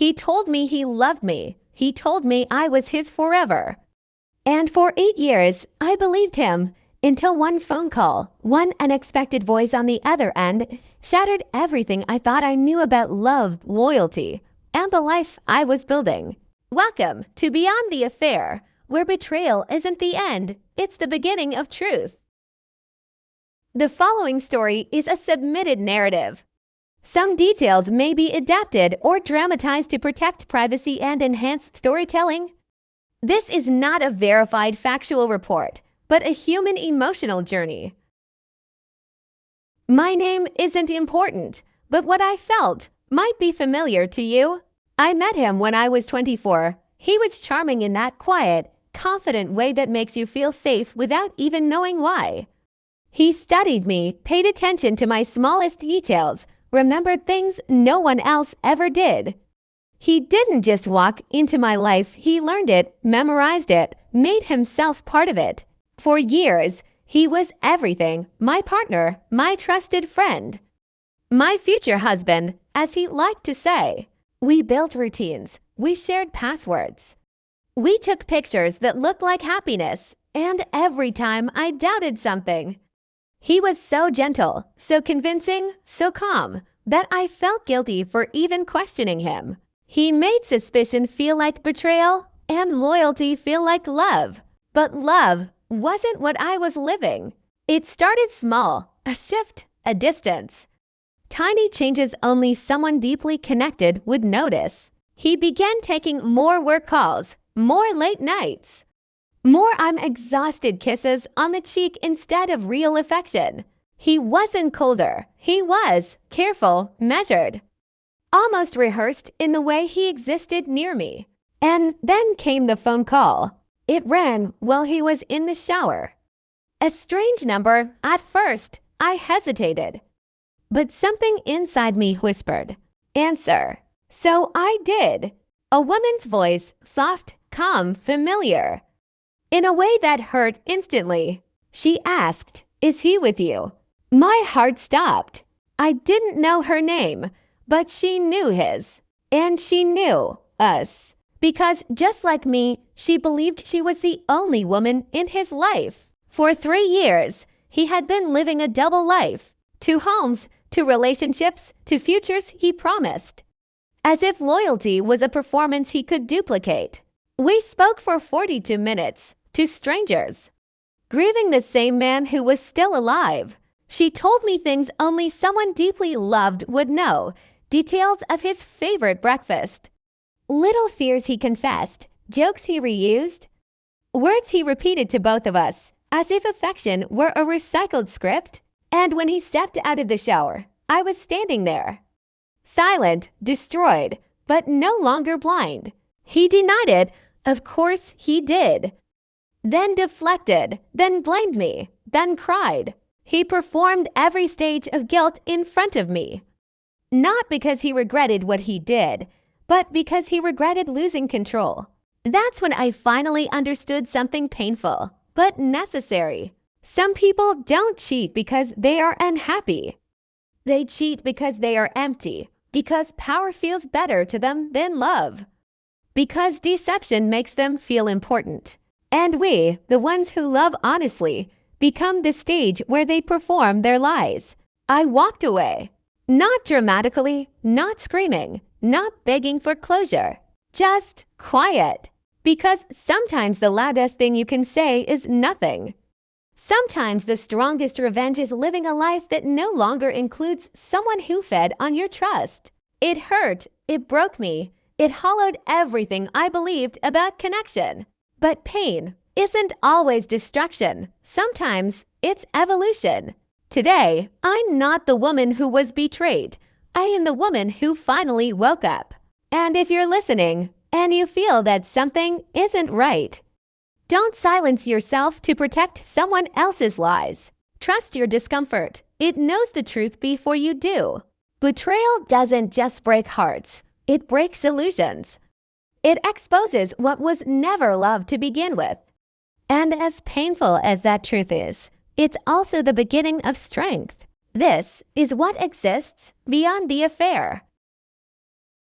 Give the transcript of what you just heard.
He told me he loved me. He told me I was his forever. And for 8 years, I believed him until one phone call, one unexpected voice on the other end, shattered everything I thought I knew about love, loyalty, and the life I was building. Welcome to Beyond the Affair, where betrayal isn't the end, it's the beginning of truth. The following story is a submitted narrative. Some details may be adapted or dramatized to protect privacy and enhance storytelling. This is not a verified factual report, but a human emotional journey. My name isn't important, but what I felt might be familiar to you. I met him when I was 24. He was charming in that quiet, confident way that makes you feel safe without even knowing why. He studied me, paid attention to my smallest details, remembered things no one else ever did. He didn't just walk into my life, he learned it, memorized it, made himself part of it. For years, he was everything, my partner, my trusted friend. My future husband, as he liked to say. We built routines, we shared passwords. We took pictures that looked like happiness, and every time I doubted something, he was so gentle, so convincing, so calm, that I felt guilty for even questioning him. He made suspicion feel like betrayal and loyalty feel like love. But love wasn't what I was living. It started small, a shift, a distance. Tiny changes only someone deeply connected would notice. He began taking more work calls, more late nights. More I'm exhausted kisses on the cheek instead of real affection. He wasn't colder. He was careful, measured, almost rehearsed in the way he existed near me. And then came the phone call. It rang while he was in the shower. A strange number. At first, I hesitated. But something inside me whispered, "Answer." So I did. A woman's voice, soft, calm, familiar. In a way that hurt instantly. She asked, "Is he with you?" My heart stopped. I didn't know her name, but she knew his. And she knew us. Because just like me, she believed she was the only woman in his life. For 3 years, he had been living a double life. 2 homes, 2 relationships, 2 futures he promised. As if loyalty was a performance he could duplicate. We spoke for 42 minutes. To strangers, grieving the same man who was still alive. She told me things only someone deeply loved would know, details of his favorite breakfast. Little fears he confessed, jokes he reused, words he repeated to both of us, as if affection were a recycled script. And when he stepped out of the shower, I was standing there. Silent, destroyed, but no longer blind. He denied it, of course he did. Then deflected, then blamed me, then cried. He performed every stage of guilt in front of me. Not because he regretted what he did, but because he regretted losing control. That's when I finally understood something painful, but necessary. Some people don't cheat because they are unhappy. They cheat because they are empty, because power feels better to them than love, because deception makes them feel important. And we, the ones who love honestly, become the stage where they perform their lies. I walked away. Not dramatically, not screaming, not begging for closure. Just quiet. Because sometimes the loudest thing you can say is nothing. Sometimes the strongest revenge is living a life that no longer includes someone who fed on your trust. It hurt. It broke me. It hollowed everything I believed about connection. But pain isn't always destruction. Sometimes it's evolution. Today, I'm not the woman who was betrayed. I am the woman who finally woke up. And if you're listening and you feel that something isn't right, don't silence yourself to protect someone else's lies. Trust your discomfort. It knows the truth before you do. Betrayal doesn't just break hearts. It breaks illusions. It exposes what was never love to begin with. And as painful as that truth is, it's also the beginning of strength. This is what exists beyond the affair.